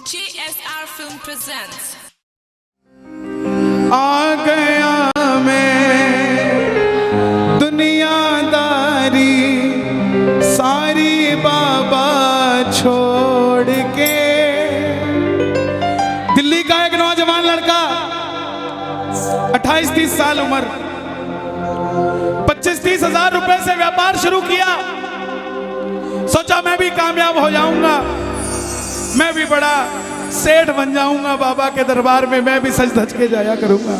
JSR Film presents. आ गया मैं दुनियादारी सारी बाबा छोड़ के। दिल्ली का एक नौजवान लड़का 28-30 साल उम्र 25-30 हजार रुपए से व्यापार शुरू किया। सोचा मैं भी कामयाब हो जाऊंगा, मैं भी बड़ा सेठ बन जाऊंगा, बाबा के दरबार में मैं भी सज धज के जाया करूंगा।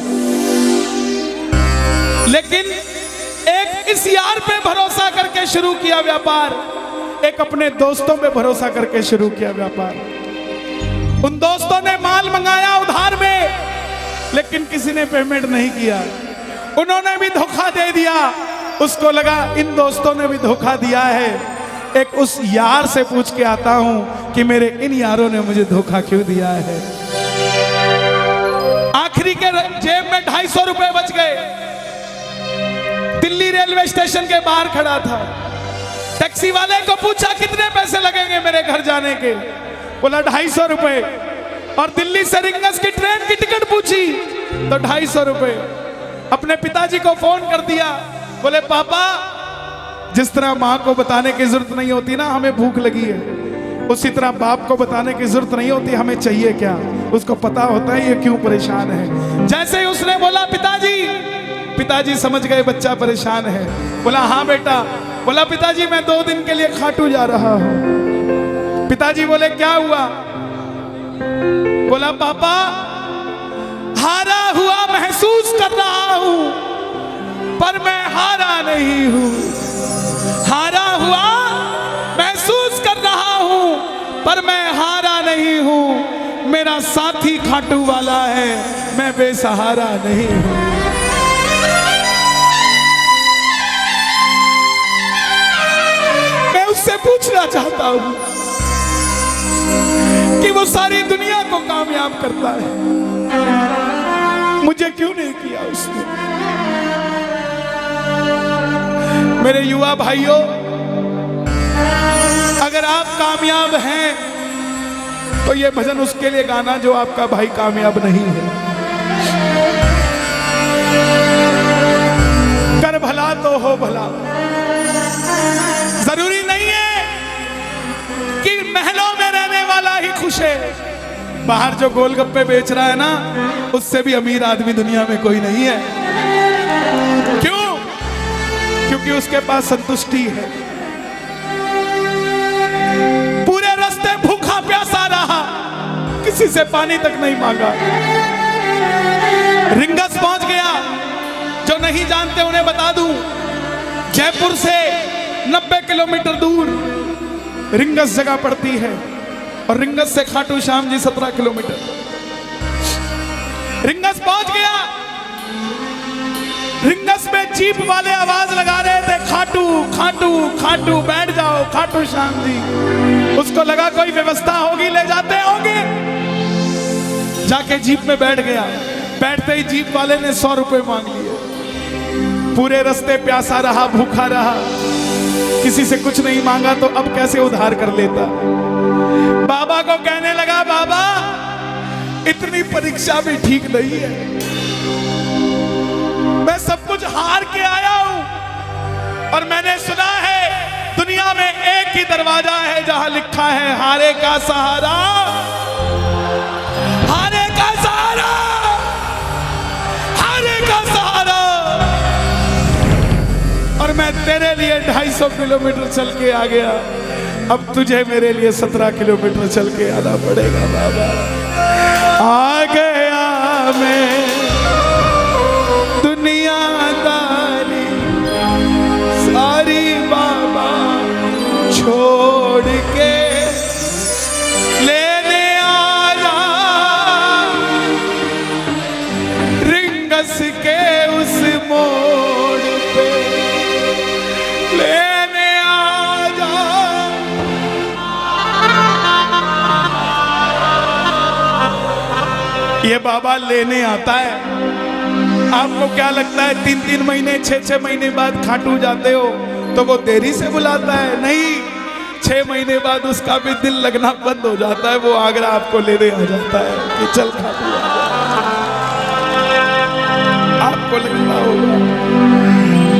लेकिन एक इस यार पे भरोसा करके शुरू किया व्यापार, एक अपने दोस्तों पे भरोसा करके शुरू किया व्यापार। उन दोस्तों ने माल मंगाया उधार में, लेकिन किसी ने पेमेंट नहीं किया। उन्होंने भी धोखा दे दिया। उसको लगा इन दोस्तों ने भी धोखा दिया है। एक उस यार से पूछ के आता हूं कि मेरे इन यारों ने मुझे धोखा क्यों दिया है। आखिरी के जेब में 250 रुपए बच गए। दिल्ली रेलवे स्टेशन के बाहर खड़ा था। टैक्सी वाले को पूछा कितने पैसे लगेंगे मेरे घर जाने के, बोला 250 रुपए। और दिल्ली से रिंगस की ट्रेन की टिकट पूछी तो 250 रुपए। अपने पिताजी को फोन कर दिया, बोले पापा जिस तरह माँ को बताने की जरूरत नहीं होती ना हमें भूख लगी है, उसी तरह बाप को बताने की जरूरत नहीं होती हमें चाहिए क्या। उसको पता होता है ये क्यों परेशान है। जैसे ही उसने बोला पिताजी समझ गए बच्चा परेशान है। बोला हाँ बेटा। बोला पिताजी मैं 2 दिन के लिए खाटू जा रहा हूं। पिताजी बोले क्या हुआ। बोला पापा हारा हुआ महसूस कर रहा हूं, पर मैं हारा नहीं हूं। हारा हुआ महसूस कर रहा हूं, पर मैं हारा नहीं हूं। मेरा साथी खाटू वाला है, मैं बेसहारा नहीं हूं। मैं उससे पूछना चाहता हूं कि वो सारी दुनिया को कामयाब करता है, मुझे क्यों नहीं किया उसने। मेरे युवा भाइयों, अगर आप कामयाब हैं तो ये भजन उसके लिए गाना जो आपका भाई कामयाब नहीं है। कर भला तो हो भला। जरूरी नहीं है कि महलों में रहने वाला ही खुश है। बाहर जो गोलगप्पे बेच रहा है ना, उससे भी अमीर आदमी दुनिया में कोई नहीं है। क्यों? क्योंकि उसके पास संतुष्टि है। पूरे रास्ते भूखा प्यासा रहा, किसी से पानी तक नहीं मांगा। रिंगस पहुंच गया। जो नहीं जानते उन्हें बता दूं, जयपुर से 90 किलोमीटर दूर रिंगस जगह पड़ती है, और रिंगस से खाटू श्याम जी 17 किलोमीटर। रिंगस पहुंच गया। रिंगस में जीप वाले आवाज लगा रहे थे खाटू खाटू खाटू, बैठ जाओ खाटू श्याम जी। उसको लगा कोई व्यवस्था होगी, ले जाते होंगे। जाके जीप में बैठ गया। बैठते ही जीप वाले ने 100 रुपए मांग लिए। पूरे रास्ते प्यासा रहा, भूखा रहा, किसी से कुछ नहीं मांगा तो अब कैसे उधार कर लेता। बाबा को कहने लगा बाबा इतनी परीक्षा भी ठीक नहीं है, मैं सब कुछ हार के आया हूं, और मैंने सुना है दुनिया में एक ही दरवाजा है जहां लिखा है हारे का सहारा, हारे का सहारा, हारे का सहारा। और मैं तेरे लिए 250 किलोमीटर चल के आ गया, अब तुझे मेरे लिए 17 किलोमीटर चल के आना पड़ेगा बाबा। आ गया मैं दुनियादारी सारी बाबा छोड़ के, लेने आया रिंगस के उस मोड़ पे, लेने आया। ये बाबा लेने आता है। आपको क्या लगता है 3-3 महीने 6-6 महीने बाद खाटू जाते हो तो वो देरी से बुलाता है? नहीं, 6 महीने बाद उसका भी दिल लगना बंद हो जाता है, वो आगरा आपको लेने आ जाता है कि चल खाटू आ जा।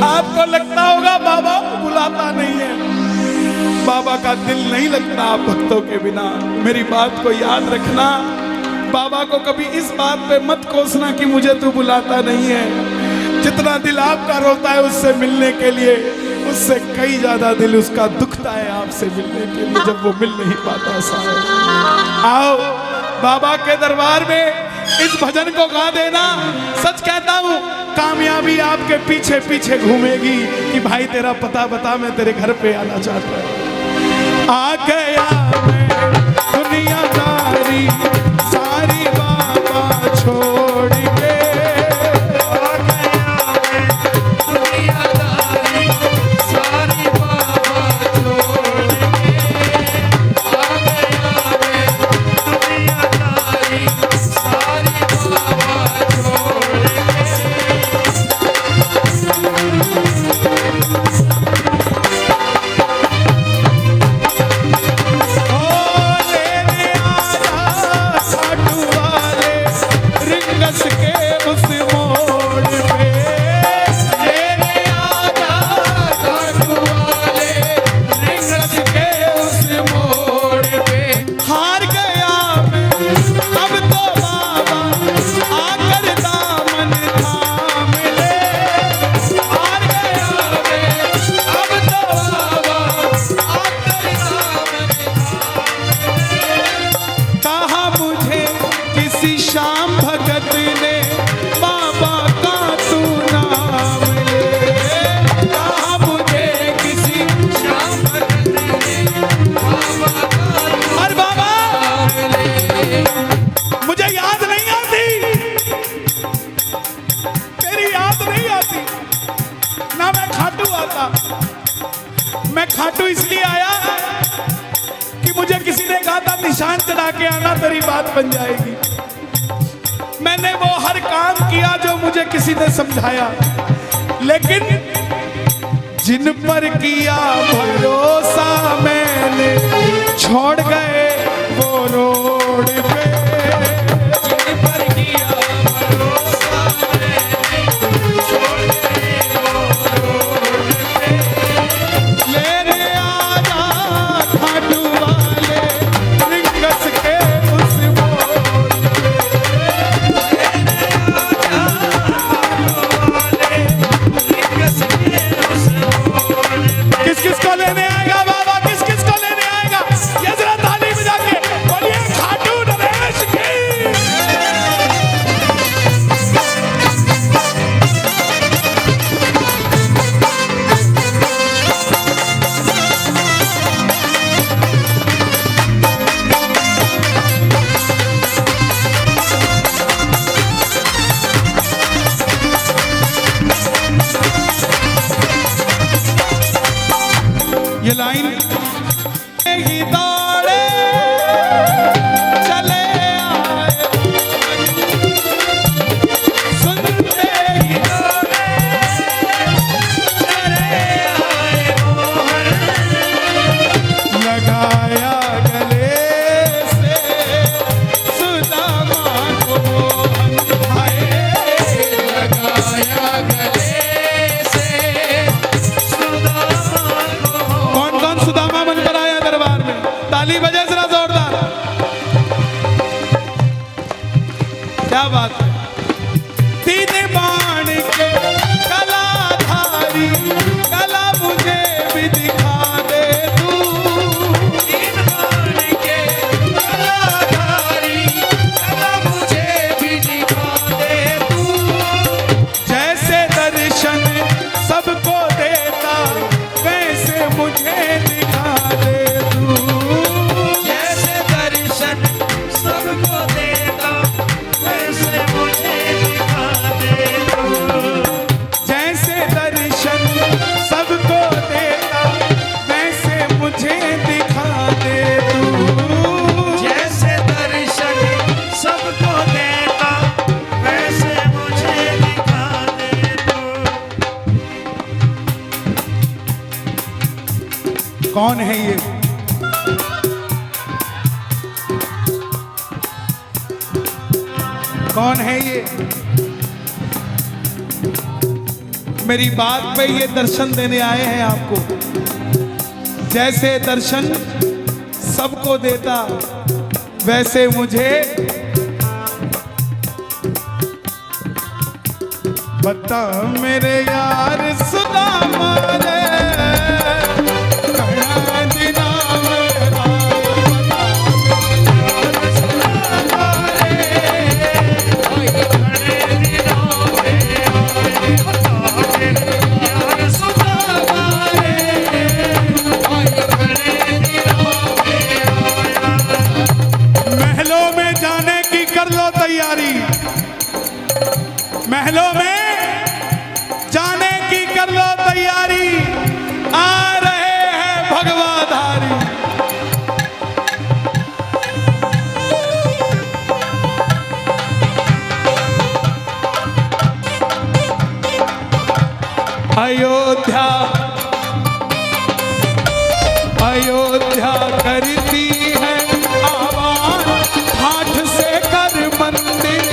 आपको लगता होगा बाबा बुलाता नहीं है, बाबा का दिल नहीं लगता आप भक्तों के बिना। मेरी बात को याद रखना, बाबा को कभी इस बात पे मत कोसना कि मुझे तू बुलाता नहीं है। जितना दिल आपका रोता है उससे मिलने के लिए, उससे कई ज्यादा दिल उसका दुखता है आपसे मिलने के लिए, जब वो मिल नहीं पाता। साहब आओ बाबा के दरबार में इस भजन को गा देना। सच कहता हूँ कामयाबी आपके पीछे पीछे घूमेगी कि भाई तेरा पता बता, मैं तेरे घर पे आना चाहता हूँ। आ गया मैं दुनियादारी सारी बाबा छोड़ के, आ गया मैं दुनियादारी सारी बाबा छोड़ के, आ गया मैं दुनियादारी सारी बाबा छोड़ के। श्याम भगत ने बाबा का तू नाम ले, कहा मुझे किसी श्याम भगत ने बाबा का अरे बाबा नाम ले। मुझे याद नहीं आती, तेरी याद नहीं आती ना, मैं खाटू आता। मैं खाटू इसलिए आया कि मुझे किसी ने कहा था निशान चढ़ा के आना, तेरी बात बन जाएगी। मैंने वो हर काम किया जो मुझे किसी ने समझाया, लेकिन जिन पर किया भरोसा मैंने छोड़ गए वो रोड पे, जिन पर किया भरोसा मैंने छोड़ गए वो रोड पे। लेने आजा खाटू वाले रिंगस के उस मोड़ पे। किस किस को लेने आएगा बाबा, किस किस को लेने आएगा, ये जरा ताली बजा के बोलिए खाटू नरेश की। ये लाइन ही दौड़े चले आए, सुनते ही दौड़े चले आए, लगाया गले से सुदामा को हाय, लगाया गले से सुदामा को। कौन कौन सुदामा बनकर आया दरबार में, ताली बजे जरा जोरदार। क्या बात है। तीन बाण के कलाधारी कला मुझे भी दिखा दे तू, तीन बाण के कलाधारी कला मुझे भी दिखा दे तू। जैसे दर्शन सबको देता वैसे मुझे दिखा दे तू, जैसे दर्शन सबको देता वैसे मुझे दिखा दे तू। जैसे दर्शन सबको देता वैसे मुझे दिखा दे तू। जैसे दर्शन सबको देता वैसे मुझे दिखा दे तू। कौन है ये, कौन है ये? मेरी बात पे ये दर्शन देने आए हैं आपको। जैसे दर्शन सबको देता वैसे मुझे बता मेरे यार सुदामा रे महलों में जाने की कर लो तैयारी, आ रहे हैं भगवाधारी। अयोध्या अयोध्या करती है आवाज, हाथ से कर मंदिर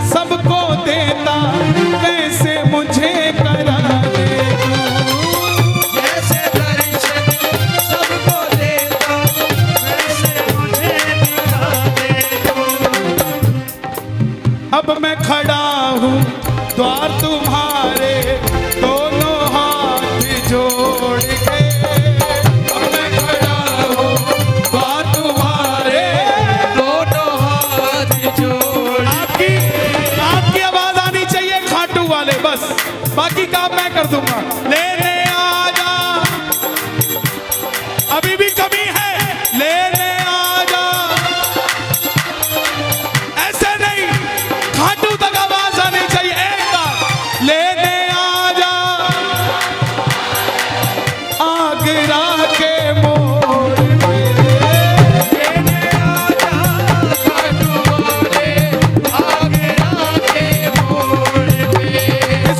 सबको देता वैसे मुझे करा दे तू। जैसे दर्शन सबको देता वैसे मुझे दिखा दे तू। अब मैं खड़ा हूँ द्वार तुम्हारे, दोनों हाथ जोड़ के। अब मैं खड़ा हूँ द्वार तुम्हारे, दोनों हाथ जोड़। आपकी आवाज आनी चाहिए खाटू वाले, बस बाकी काम मैं कर दूंगा। लेने आजा, अभी भी कमी है, लेने आजा। ऐसे नहीं, खाटू तक आवाज आनी चाहिए। एक बार लेने आजा, आगरा के मोड़ पे लेने आजा, खाटू वाले आगरा के मोड़ पे।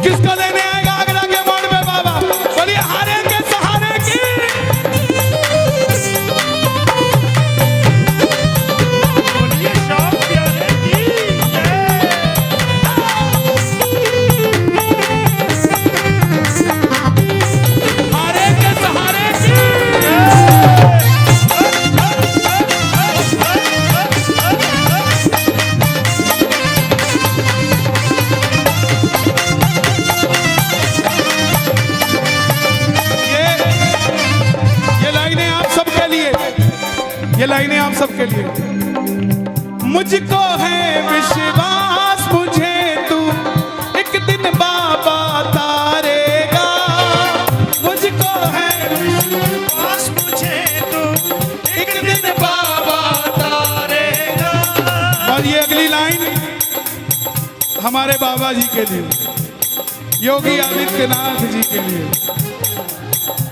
किसको लेने आएगा आगरा के मोड़ पे बाबा? बोलिए हारे के सहारे की। बोलिए शाम प्यारे की जय। हारे के सहारे की। ये लाइनें आप सबके लिए, ये लाइनें आप सबके लिए। मुझको है विश्वास, मुझे तू एक दिन बाबा तारेगा। मुझको है विश्वास, मुझे तू एक दिन बाबा तारेगा। और ये अगली लाइन हमारे बाबा जी के लिए, योगी आदित्यनाथ जी के लिए।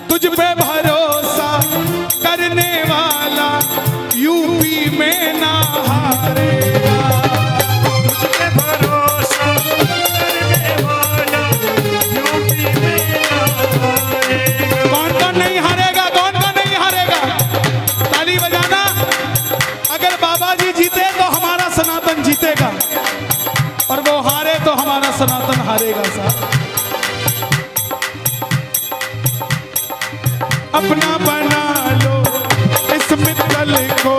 तुझ पे भरोसा करने वाला यूपी में ना हारेगा। तुझ पे भरोसा करने वाला यूपी में ना हारेगा। कौन कौन नहीं हारेगा? कौन कौन नहीं हारेगा? ताली बजाना। अगर बाबा जी जीते तो हमारा सनातन जीतेगा, और वो हारे तो हमारा सनातन हारेगा साहब। अपना बना लो इस मित्तल को,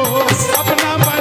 अपना बना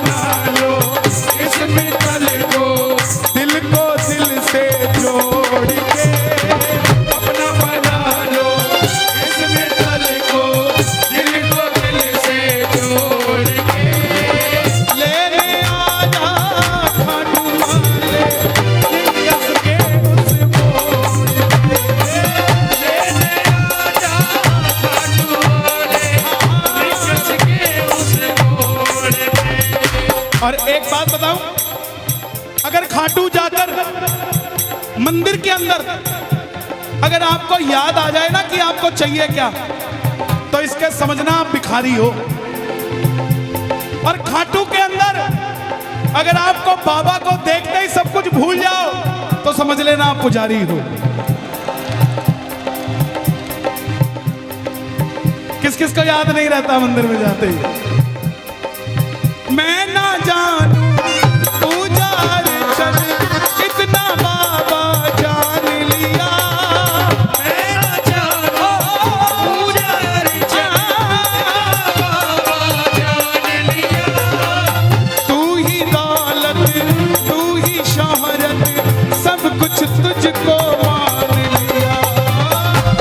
अगर खाटू जाकर मंदिर के अंदर अगर आपको याद आ जाए ना कि आपको चाहिए क्या, तो इसके समझना आप भिखारी हो। और खाटू के अंदर अगर आपको बाबा को देखते ही सब कुछ भूल जाओ, तो समझ लेना आप पुजारी हो। किस किस को याद नहीं रहता मंदिर में जाते ही? मैं ना जानू पूजा अर्चन इतना बाबा जान लिया। मैं ना जानू पूजा अर्चन बाबा जान लिया। तू ही दौलत तू ही शोहरत सब कुछ तुझको मान लिया।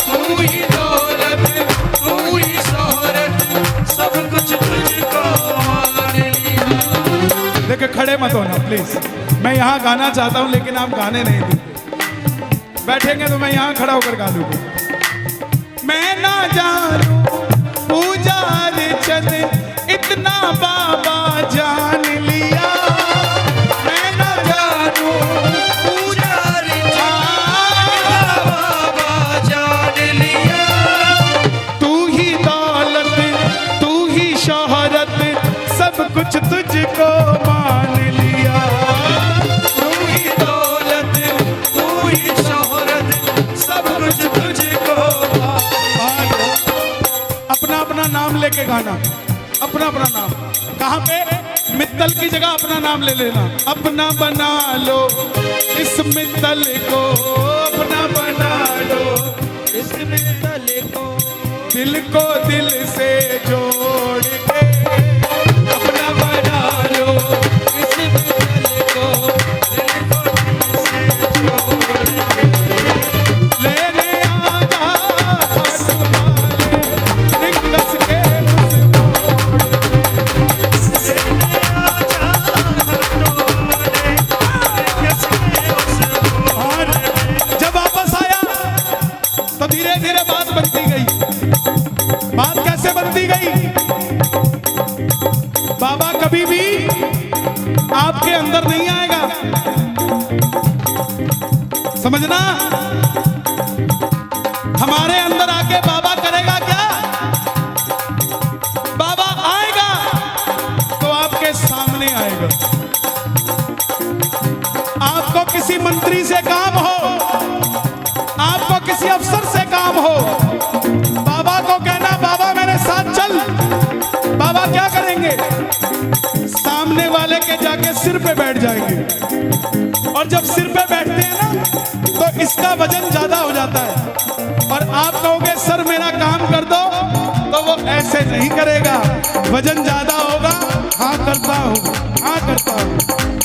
तू ही दौलत तू ही शोहरत सब कुछ तुझको मान लिया। देखो खड़े मत होना प्लीज, मैं यहाँ गाना चाहता हूँ लेकिन आप गाने नहीं देंगे। बैठेंगे तो मैं यहाँ खड़ा होकर गा लूंगा। मैं ना जानू पूजा अर्चन इतना बाबा जान लिया। मैं ना जानू पूजा अर्चन बाबा जान लिया। तू ही दौलत तू ही शोहरत सब कुछ तुझको मान लिया। तू ही दौलत तू ही शोहरत सब कुछ तुझको मान लिया। अपना अपना नाम लेके गाना, अपना अपना नाम। कहाँ पे? मित्तल की जगह अपना नाम ले लेना। अपना बना लो इस मित्तल को, अपना बना लो इस मित्तल को दिल से जोड़ के। अपना बना लो इस मित्तल को दिल से जोड़ के। लेने आजा खाटू वाले रिंगस के उस मोड़ लेने आजा हटोले किसने उस मोड़ पे। जब वापस आया तो धीरे धीरे बात बनती गई। बात कैसे बनती गई? बाबा कभी भी आपके अंदर नहीं आएगा, समझना। हमारे अंदर आके बाबा करेगा क्या? बाबा आएगा तो आपके सामने आएगा। आपको किसी मंत्री से काम हो, आपको किसी अफसर से काम हो, बाबा को कहना बाबा मेरे साथ चल। बाबा क्या करेंगे? सामने वाले के जाके सिर पे बैठ जाएंगे। और जब सिर पे बैठते हैं ना तो इसका वजन ज्यादा हो जाता है। और आप कहोगे सर मेरा काम कर दो, तो वो ऐसे नहीं करेगा। वजन ज्यादा होगा, हाँ करता हूँ, हाँ करता हूँ।